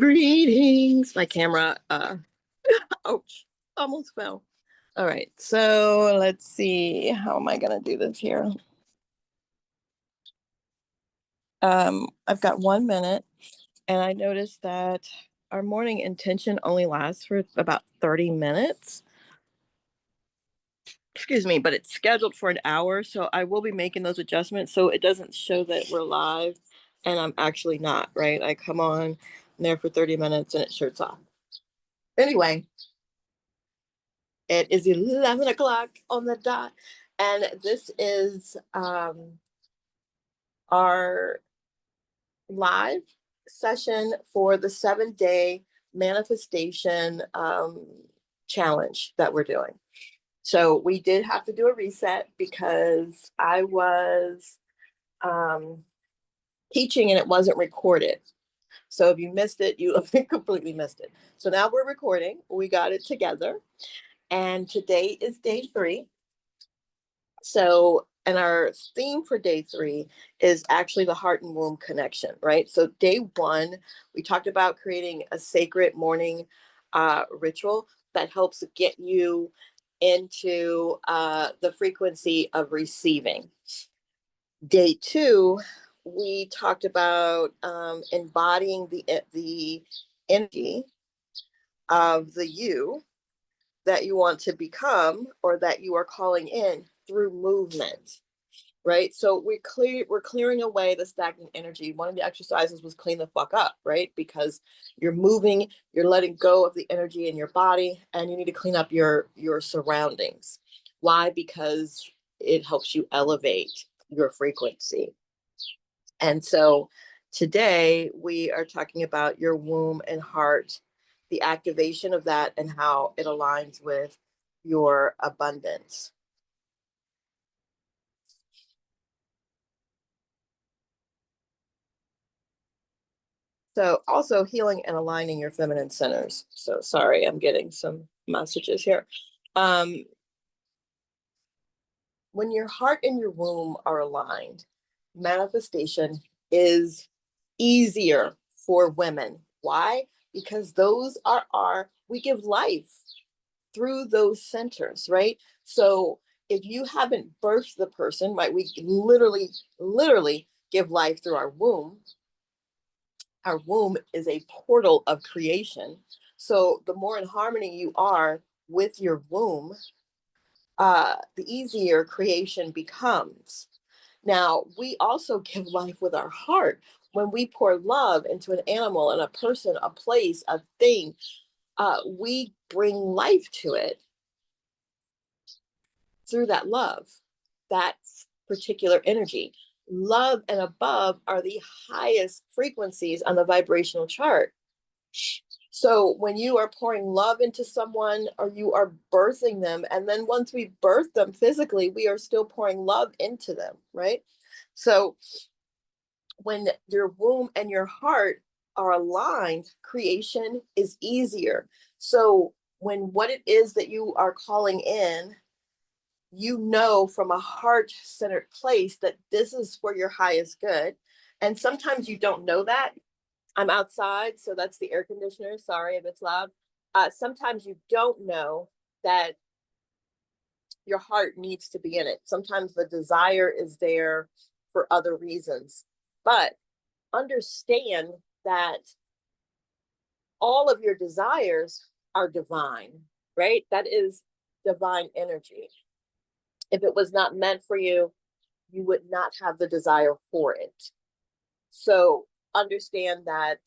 Greetings. My camera, ouch, almost fell. All right, so let's see. How am I gonna do this here? I've got 1 minute, and I noticed that our morning intention only lasts for about 30 minutes. Excuse me, but it's scheduled for an hour, so I will be making those adjustments so it doesn't show that we're live, and I'm actually not, right? I come on there for 30 minutes and it shuts off. Anyway, it is 11 o'clock on the dot, and this is our live session for the 7-day manifestation challenge that we're doing. So we did have to do a reset because I was teaching and it wasn't recorded. So if you missed it, you completely missed it. So now we're recording. We got it together. And today is day 3. So, and our theme for day 3 is actually the heart and womb connection, right? So day 1, we talked about creating a sacred morning ritual that helps get you into the frequency of receiving. Day 2, we talked about embodying the energy of the you that you want to become or that you are calling in through movement, right? So we're clearing away the stagnant energy. One of the exercises was clean the fuck up, right? Because you're moving, you're letting go of the energy in your body, and you need to clean up your surroundings. Why? Because it helps you elevate your frequency. And so today we are talking about your womb and heart, the activation of that and how it aligns with your abundance. So also healing and aligning your feminine centers. So sorry, I'm getting some messages here. When your heart and your womb are aligned, manifestation is easier for women. Why? Because those are we give life through those centers, right? So if you haven't birthed the person, right, we literally give life through our womb. Our womb is a portal of creation. So the more in harmony you are with your womb, the easier creation becomes. Now, we also give life with our heart. When we pour love into an animal and a person, a place, a thing, we bring life to it through that love, that particular energy. Love and above are the highest frequencies on the vibrational chart. So when you are pouring love into someone or you are birthing them, and then once we birth them physically, we are still pouring love into them, right? So when your womb and your heart are aligned, creation is easier. So when what it is that you are calling in, you know from a heart-centered place that this is for your highest good. And sometimes you don't know that. I'm outside, so that's the air conditioner. Sorry if it's loud. Sometimes you don't know that your heart needs to be in it. Sometimes the desire is there for other reasons. But understand that all of your desires are divine, right? That is divine energy. If it was not meant for you, you would not have the desire for it. So understand that,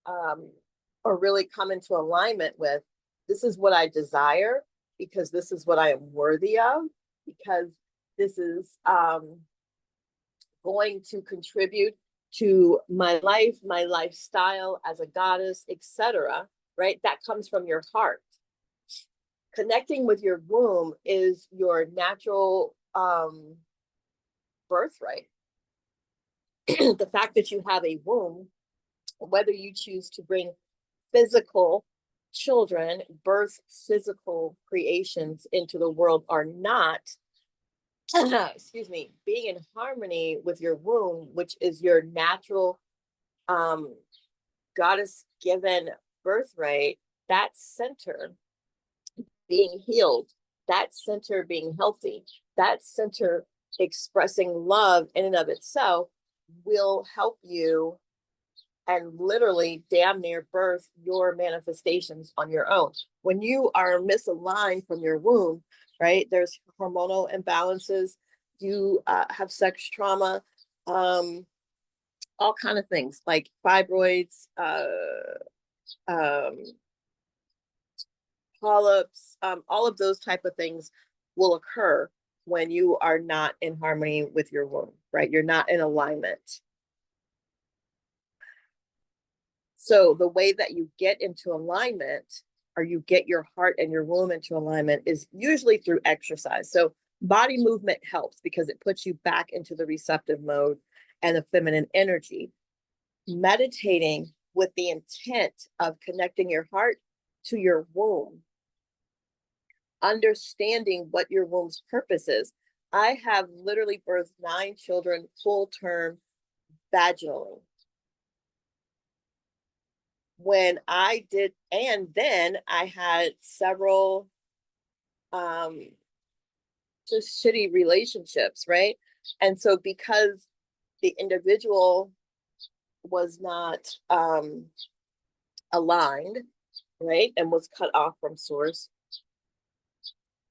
or really come into alignment with, this is what I desire because this is what I am worthy of, because this is going to contribute to my life, my lifestyle as a goddess, etc. Right? That comes from your heart. Connecting with your womb is your natural birthright. The fact that you have a womb, whether you choose to bring physical children, birth physical creations into the world or not, excuse me, being in harmony with your womb, which is your natural goddess given birthright, that center being healed, that center being healthy, that center expressing love in and of itself will help you and literally damn near birth your manifestations on your own. When you are misaligned from your womb, right, there's hormonal imbalances, you have sex trauma, all kind of things like fibroids, um, polyps, all of those type of things will occur when you are not in harmony with your womb, right? You're not in alignment. So the way that you get into alignment, or you get your heart and your womb into alignment, is usually through exercise. So body movement helps because it puts you back into the receptive mode and the feminine energy. Meditating with the intent of connecting your heart to your womb, understanding what your womb's purpose is. I have literally birthed 9 children full term vaginally. When I did, and then I had several just shitty relationships, right? And so because the individual was not aligned, right, and was cut off from source,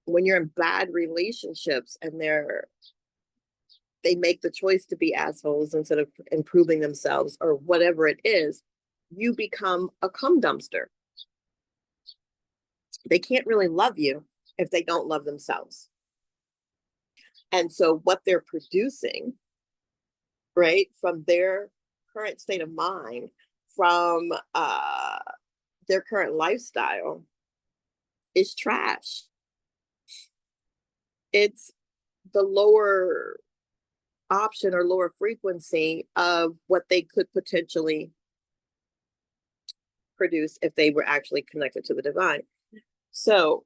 when you're in bad relationships and they make the choice to be assholes instead of improving themselves or whatever it is, you become a cum dumpster. They can't really love you if they don't love themselves. And so what they're producing, right, from their current state of mind, from their current lifestyle, is trash. It's the lower option or lower frequency of what they could potentially produce if they were actually connected to the divine. So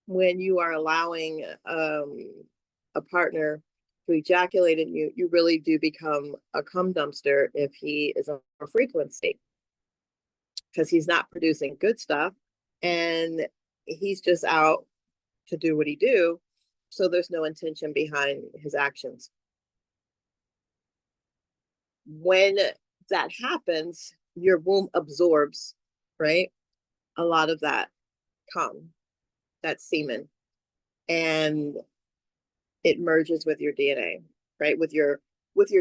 when you are allowing a partner to ejaculate in you, you really do become a cum dumpster if he is on a frequency, because he's not producing good stuff and he's just out to do what he do. So there's no intention behind his actions. When that happens, your womb absorbs, right, a lot of that cum, that semen, and it merges with your DNA, right? With your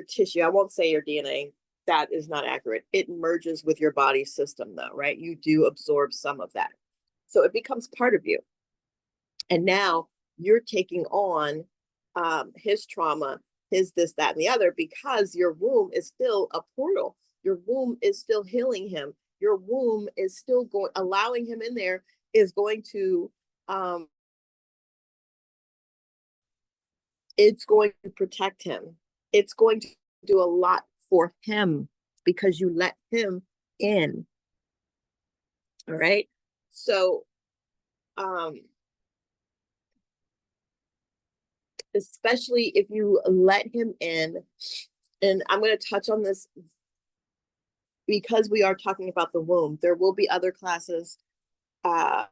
tissue. I won't say your DNA. That is not accurate. It merges with your body system though, right? You do absorb some of that. So it becomes part of you. And now you're taking on his trauma, his this, that, and the other, because your womb is still a portal. Your womb is still healing him. Your womb is still going, allowing him in there is going to it's going to protect him. It's going to do a lot for him because you let him in. All right. So, especially if you let him in, and I'm going to touch on this because we are talking about the womb. There will be other classes that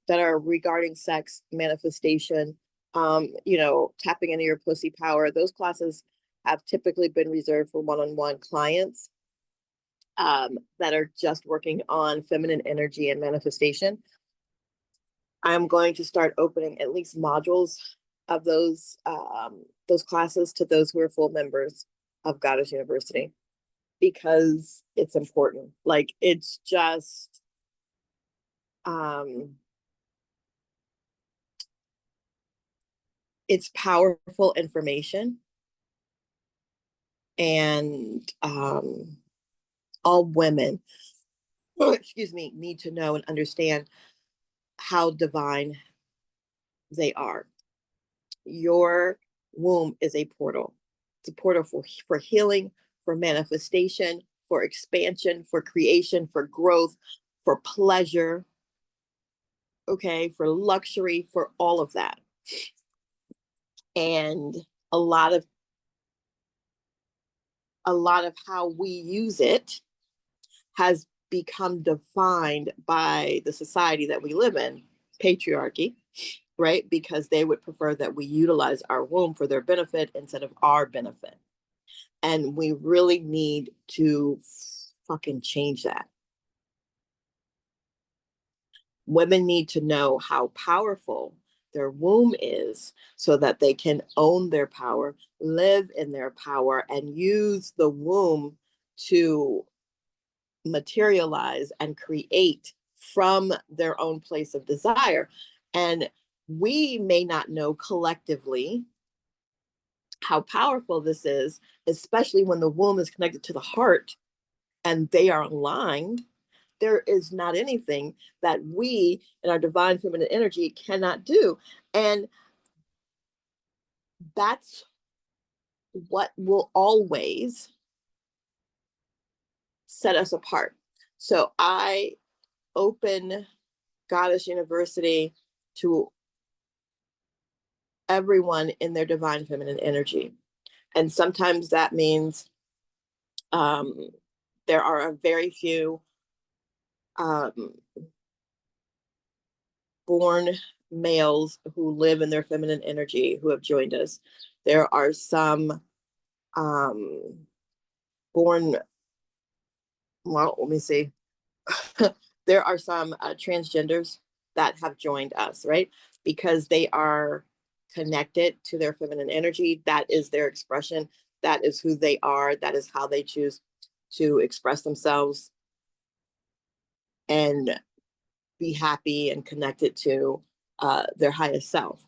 are regarding sex manifestation, tapping into your pussy power. Those classes have typically been reserved for one-on-one clients that are just working on feminine energy and manifestation. I'm going to start opening at least modules of those classes to those who are full members of Goddess University, because it's important. Like, it's just it's powerful information, and all women, excuse me, need to know and understand how divine they are. Your womb is a portal. It's a portal for healing, for manifestation, for expansion, for creation, for growth, for pleasure, okay, for luxury, for all of that. And a lot of a lot of how we use it has become defined by the society that we live in, patriarchy, right? Because they would prefer that we utilize our womb for their benefit instead of our benefit. And we really need to fucking change that. Women need to know how powerful their womb is so that they can own their power, live in their power, and use the womb to materialize and create from their own place of desire. And we may not know collectively how powerful this is, especially when the womb is connected to the heart and they are aligned. There is not anything that we in our divine feminine energy cannot do. And that's what will always set us apart. So I open Goddess University to everyone in their divine feminine energy. And sometimes that means um, there are a very few um, born males who live in their feminine energy who have joined us. There are some um, born, well, let me see. There are some transgenders that have joined us, right? Because they are connected to their feminine energy. That is their expression. That is who they are. That is how they choose to express themselves and be happy and connected to their highest self.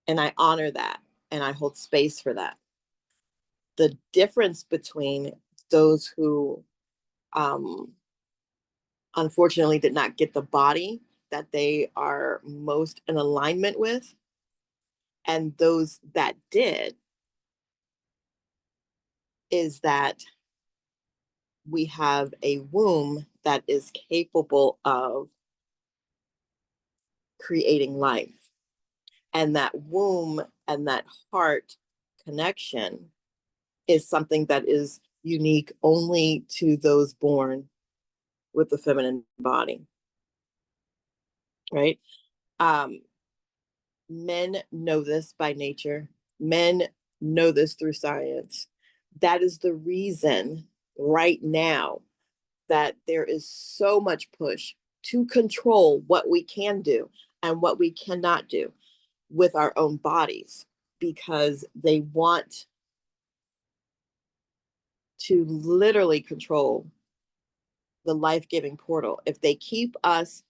And I honor that and I hold space for that. The difference between those who unfortunately did not get the body that they are most in alignment with and those that did is that we have a womb that is capable of creating life. And that womb and that heart connection is something that is unique only to those born with the feminine body, right? Um, Men know this by nature. Men know this through science. That is the reason right now that there is so much push to control what we can do and what we cannot do with our own bodies because they want to literally control the life-giving portal. If they keep us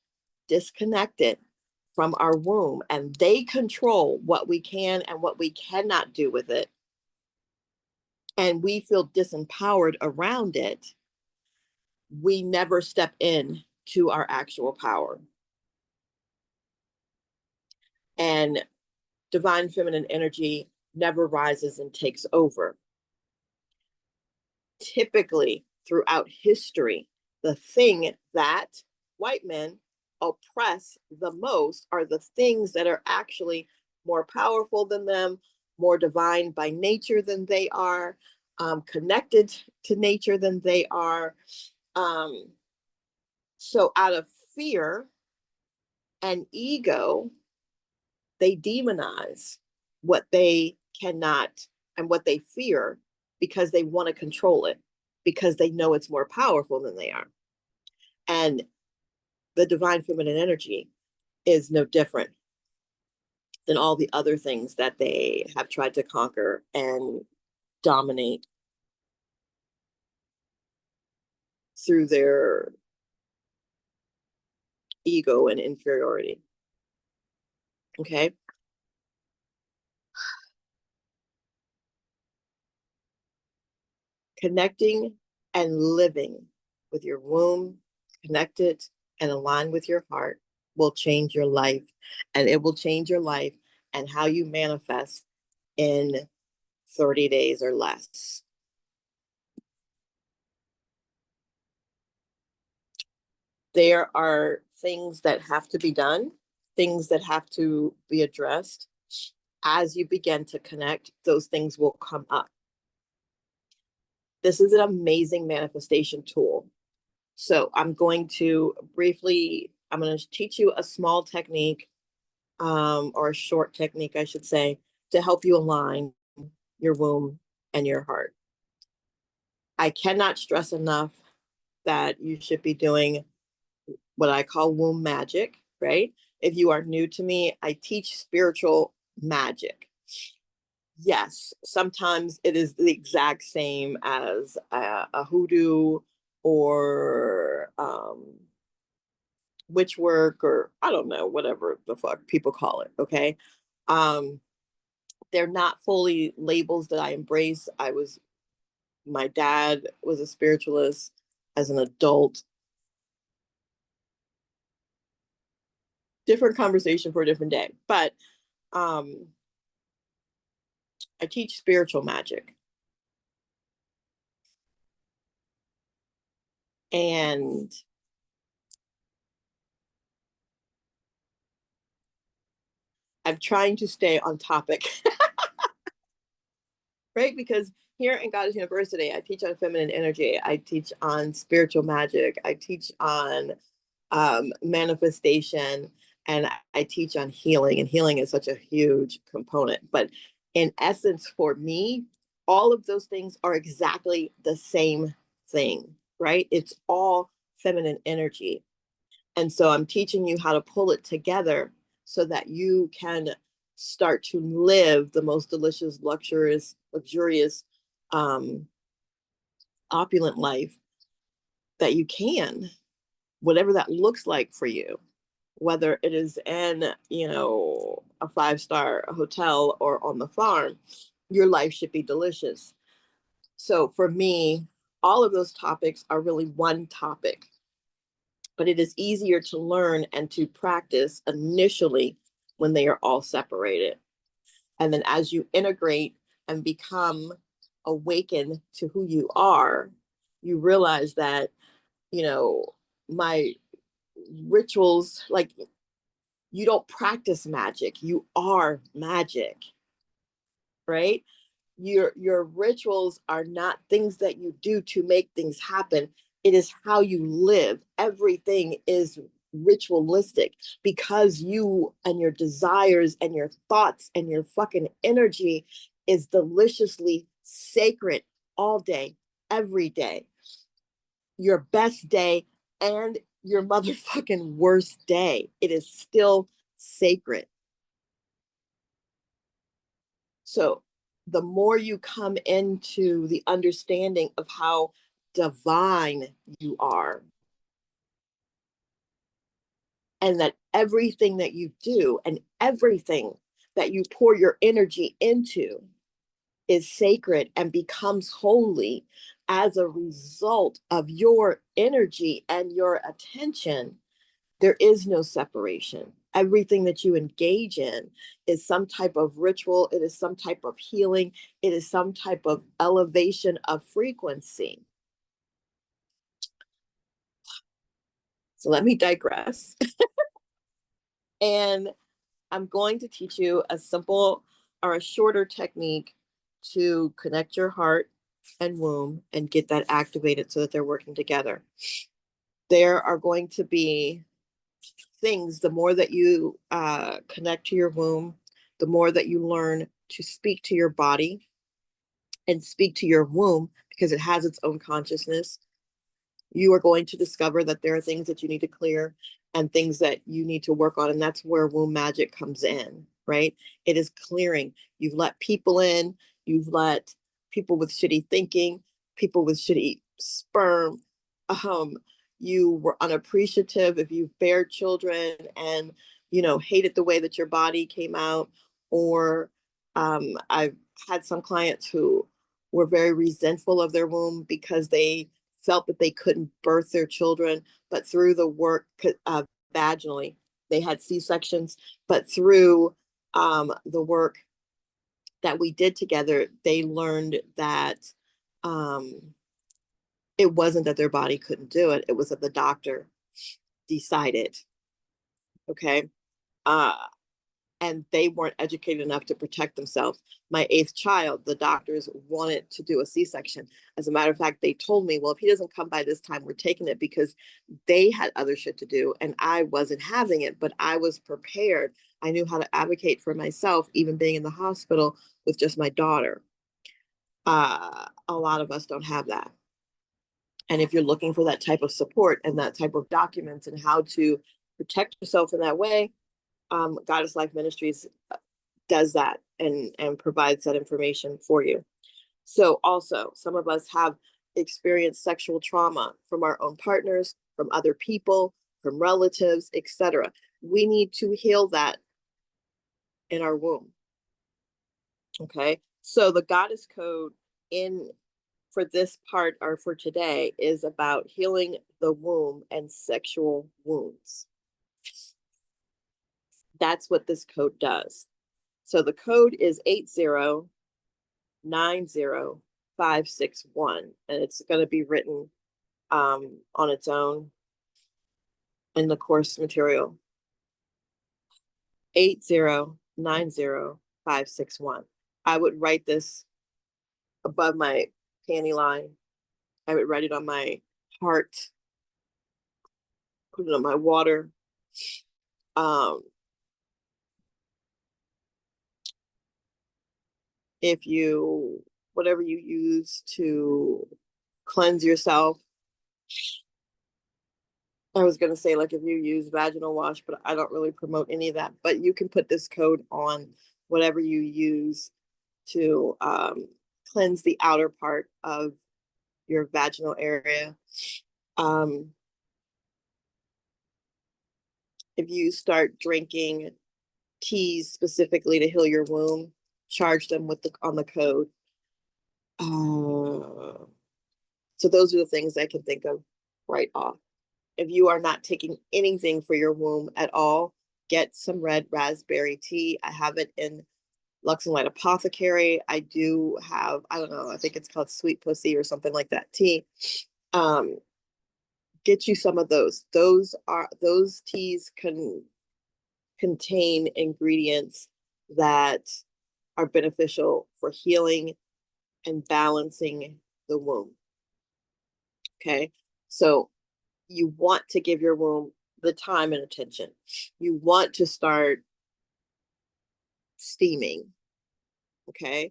disconnected from our womb and they control what we can and what we cannot do with it, and we feel disempowered around it, we never step in to our actual power. And divine feminine energy never rises and takes over. Typically, throughout history, the thing that white men oppress the most are the things that are actually more powerful than them, more divine by nature than they are, connected to nature than they are. Um, so, out of fear and ego, they demonize what they cannot and what they fear because they want to control it, because they know it's more powerful than they are. And the divine feminine energy is no different than all the other things that they have tried to conquer and dominate through their ego and inferiority. Okay. Connecting and living with your womb, connected and aligned with your heart will change your life. And it will change your life and how you manifest in 30 days or less. There are things that have to be done, things that have to be addressed as you begin to connect, those things will come up. This is an amazing manifestation tool. So I'm going to teach you a small technique, or a short technique, I should say, to help you align your womb and your heart. I cannot stress enough that you should be doing what I call womb magic, right? If you are new to me, I teach spiritual magic. Yes, sometimes it is the exact same as a hoodoo or witch work, or I don't know, whatever the fuck people call it. Okay. Um, they're not fully labels that I embrace. My dad was a spiritualist as an adult. Different conversation for a different day. But um, I teach spiritual magic. And I'm trying to stay on topic, right? Because here in Goddess University, I teach on feminine energy. I teach on spiritual magic. I teach on manifestation, and I teach on healing. And healing is such a huge component. But in essence, for me, all of those things are exactly the same thing, right? It's all feminine energy. And so I'm teaching you how to pull it together so that you can start to live the most delicious, luxurious, um, opulent life that you can, whatever that looks like for you, whether it is in, a 5-star hotel or on the farm, your life should be delicious. So for me, all of those topics are really one topic, but it is easier to learn and to practice initially when they are all separated. And then as you integrate and become awakened to who you are, you realize that, my rituals, like, you don't practice magic, you are magic, right? Your rituals are not things that you do to make things happen. It is how you live. Everything is ritualistic because you and your desires and your thoughts and your fucking energy is deliciously sacred all day, every day. Your best day and your motherfucking worst day. It is still sacred. So the more you come into the understanding of how divine you are, and that everything that you do and everything that you pour your energy into is sacred and becomes holy as a result of your energy and your attention, there is no separation. Everything that you engage in is some type of ritual, it is some type of healing, it is some type of elevation of frequency. So let me digress. And I'm going to teach you a simple or a shorter technique to connect your heart and womb and get that activated so that they're working together. There are going to be things, the more that you connect to your womb, the more that you learn to speak to your body and speak to your womb because it has its own consciousness, you are going to discover that there are things that you need to clear and things that you need to work on. And that's where womb magic comes in, right? It is clearing. You've let people in, you've let people with shitty thinking, people with shitty sperm. Um, you were unappreciative if you bared children and, hated the way that your body came out. Or I've had some clients who were very resentful of their womb because they felt that they couldn't birth their children, but through the work vaginally, they had C-sections, but through the work that we did together, they learned that um, it wasn't that their body couldn't do it, it was that the doctor decided. Okay. Uh, and they weren't educated enough to protect themselves. My eighth child, the doctors wanted to do a C-section. As a matter of fact, they told me, well, if he doesn't come by this time, we're taking it, because they had other shit to do and I wasn't having it, but I was prepared. I knew how to advocate for myself, even being in the hospital with just my daughter. A lot of us don't have that. And if you're looking for that type of support and that type of documents and how to protect yourself in that way, Goddess Life Ministries does that and provides that information for you. So also, some of us have experienced sexual trauma from our own partners, from other people, from relatives, etc. We need to heal that in our womb. Okay, so the Goddess Code in for this part, or for today, is about healing the womb and sexual wounds. That's what this code does. So the code is 8090561, and it's going to be written on its own in the course material. 8090561. I would write this above my panty line. I would write it on my heart, put it on my water. If you, whatever you use to cleanse yourself, I was going to say, like, if you use vaginal wash, but I don't really promote any of that. But you can put this code on whatever you use to cleanse the outer part of your vaginal area. If you start drinking teas specifically to heal your womb, charge them with on the code. So those are the things I can think of right off. If you are not taking anything for your womb at all, get some red raspberry tea. I have it in Lux and Light Apothecary. I do have, I don't know, I think it's called Sweet Pussy or something like that tea. Get you some of those. Those teas can contain ingredients that are beneficial for healing and balancing the womb. Okay, so you want to give your womb the time and attention. You want to start steaming. Okay,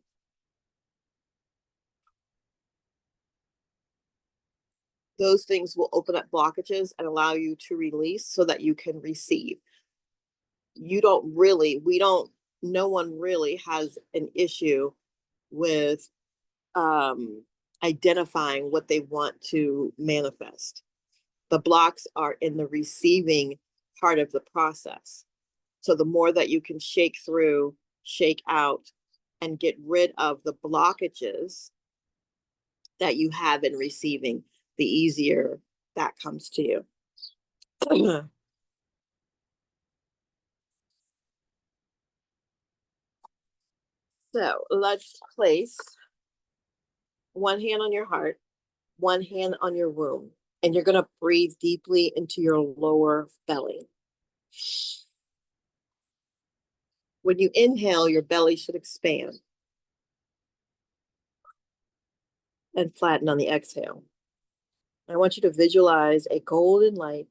those things will open up blockages and allow you to release so that you can receive. No one really has an issue with identifying what they want to manifest. The blocks are in the receiving part of the process. So the more that you can shake through, shake out, and get rid of the blockages that you have in receiving, the easier that comes to you. So let's place one hand on your heart, one hand on your womb, and you're going to breathe deeply into your lower belly. When you inhale, your belly should expand and flatten on the exhale. I want you to visualize a golden light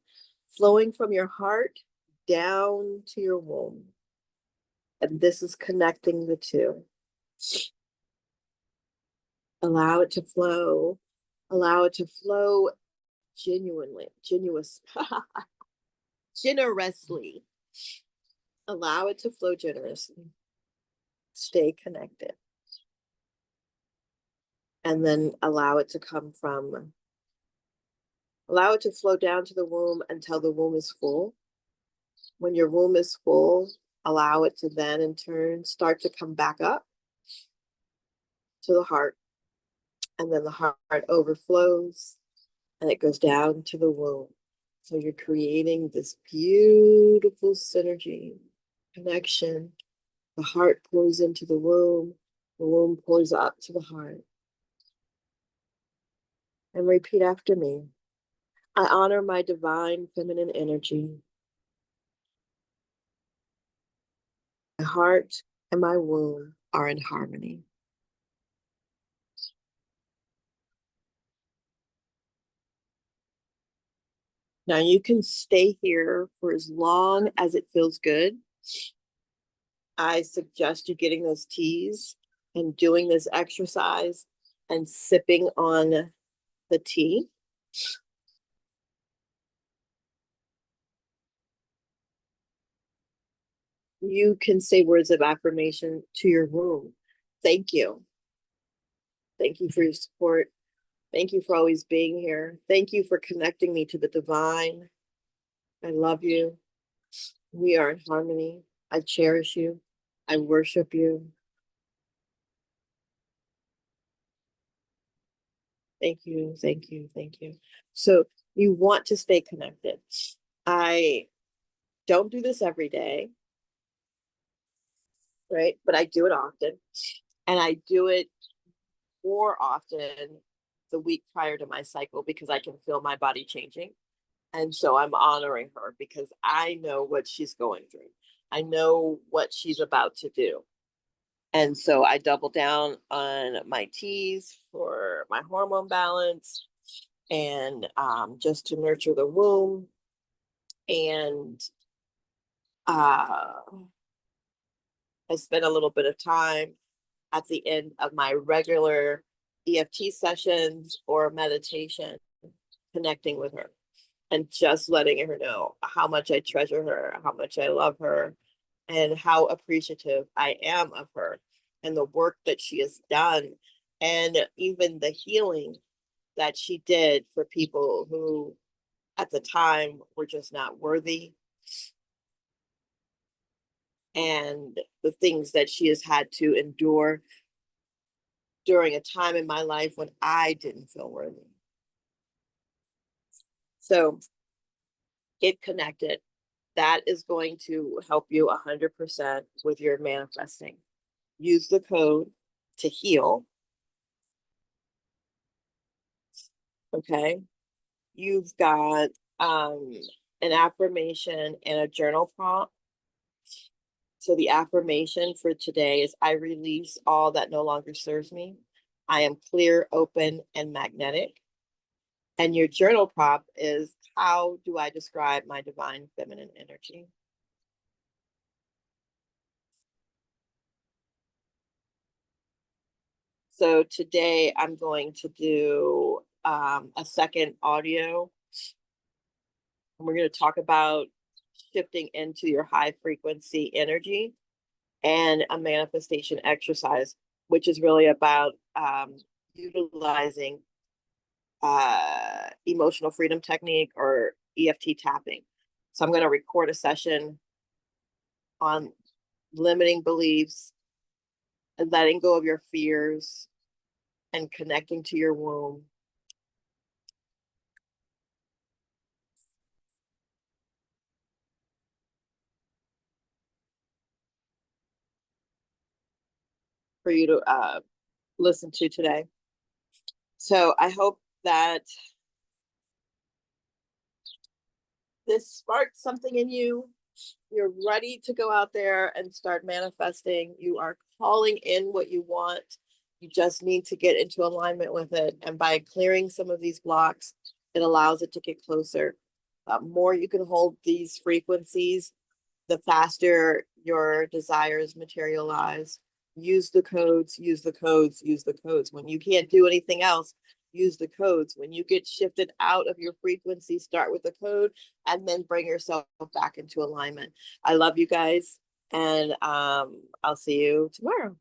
flowing from your heart down to your womb. And this is connecting the two. Allow it to flow. Allow it to flow generously. Allow it to flow generously. Stay connected. And then allow it to flow down to the womb until the womb is full. When your womb is full, allow it to then in turn start to come back up to the heart. And then the heart overflows and it goes down to the womb. So you're creating this beautiful synergy, connection. The heart pours into the womb pours up to the heart. And repeat after me. I honor my divine feminine energy. heart and my womb are in harmony. Now you can stay here for as long as it feels good. I suggest you getting those teas and doing this exercise and sipping on the tea. You can say words of affirmation to your womb. Thank you. Thank you for your support. Thank you for always being here. Thank you for connecting me to the divine. I love you. We are in harmony. I cherish you. I worship you. Thank you. Thank you. Thank you. So you want to stay connected. I don't do this every day, right? But I do it often. And I do it more often the week prior to my cycle because I can feel my body changing. And so I'm honoring her because I know what she's going through. I know what she's about to do. And so I double down on my teas for my hormone balance and just to nurture the womb. And I spend a little bit of time at the end of my regular EFT sessions or meditation connecting with her and just letting her know how much I treasure her, how much I love her, and how appreciative I am of her and the work that she has done, and even the healing that she did for people who at the time were just not worthy, and the things that she has had to endure during a time in my life when I didn't feel worthy. So get connected. That is going to help you 100% with your manifesting. Use the code to heal. Okay. You've got an affirmation and a journal prompt. So the affirmation for today is I release all that no longer serves me. I am clear, open, and magnetic. And your journal prompt is how do I describe my divine feminine energy? So today I'm going to do a second audio. And we're going to talk about shifting into your high frequency energy and a manifestation exercise, which is really about utilizing emotional freedom technique or EFT tapping. So I'm going to record a session on limiting beliefs and letting go of your fears and connecting to your womb. For you to listen to today. So I hope that this sparked something in you. You're ready to go out there and start manifesting. You are calling in what you want. You just need to get into alignment with it. And by clearing some of these blocks, it allows it to get closer. More you can hold these frequencies, the faster your desires materialize. Use the codes, use the codes, use the codes. When you can't do anything else, use the codes. When you get shifted out of your frequency, start with the code and then bring yourself back into alignment. I love you guys, and I'll see you tomorrow.